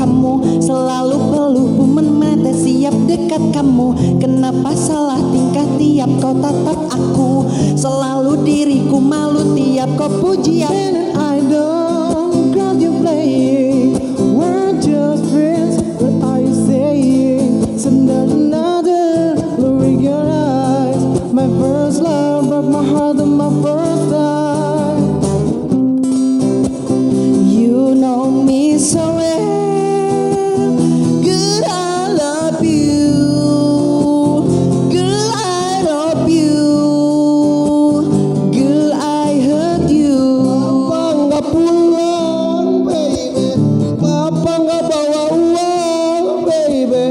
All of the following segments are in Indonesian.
kamu, selalu peluh mata siap dekat kamu. Kenapa salah tingkah tiap kau tatap aku, selalu diriku malu tiap kau puji aku. I don't got you playing, we're just friends. What are you saying? Send another look in your eyes. My first love broke my heart on my first time. You know me so well, girl, I love you. Girl, I love you. Girl, I hurt you. Papa nggak pulang, baby. Papa nggak bawa uang, baby.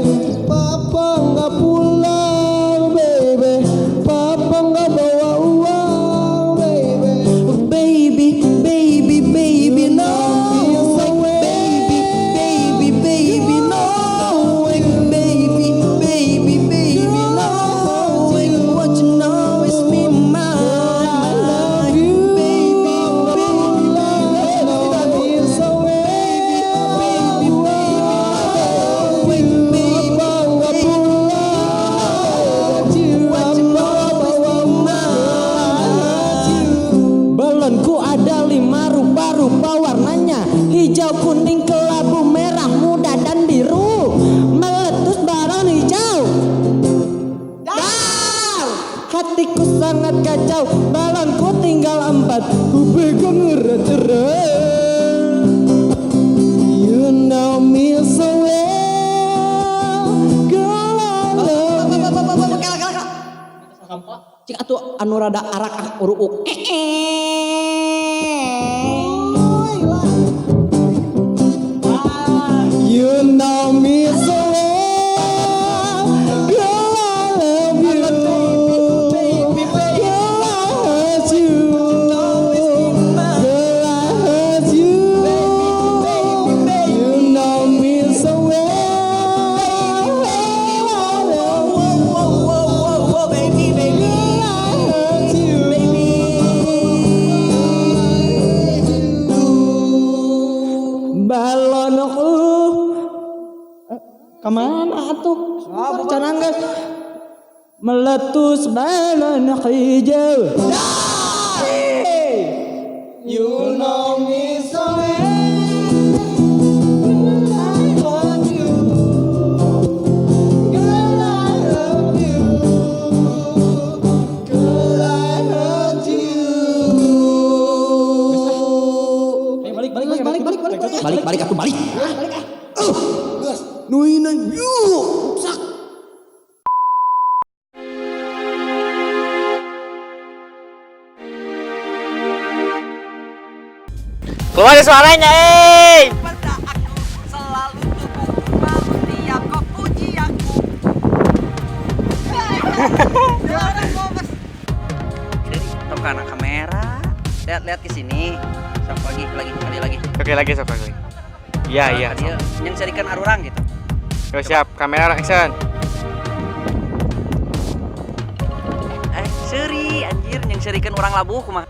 Papa nggak pulang, baby. Papa nggak bawa uang, baby. Baby, baby, baby, no. Baby, baby, no. Baby, baby, baby, no. What you know is me, mine. I love you, baby, baby, so baby, balonku ada 5 rupa-rupa warnanya, hijau, kuning, kelabu, merah, muda, dan biru. Meletus balon hijau. Dar! Hatiku sangat kacau, balonku tinggal 4. Ku pegang erat-erat. You know me so well, girl, I love you. Cik atuh anu rada arak uruk. You know me so well, girl, I love you. Girl, I hurt you. Girl, I hurt you. You know me so well. Balonku kemana atuh? Rencana geus meletus balon hijau. You know me so well. I love you. Girl, I love you. Girl, I hurt you. Balik aku balik. Nuina yuk. Sak. Keluar suaranya, Pada aku selalu tubuhku malu tiap kau puji aku. Jadi tahu karena kamera. Lihat ke sini. Sok lagi. Oke lagi sok lagi. Iya. Dia yang serikan arurang gitu. Yo, siap, kamera action. Seri anjir yang serikan orang labuh kumaha.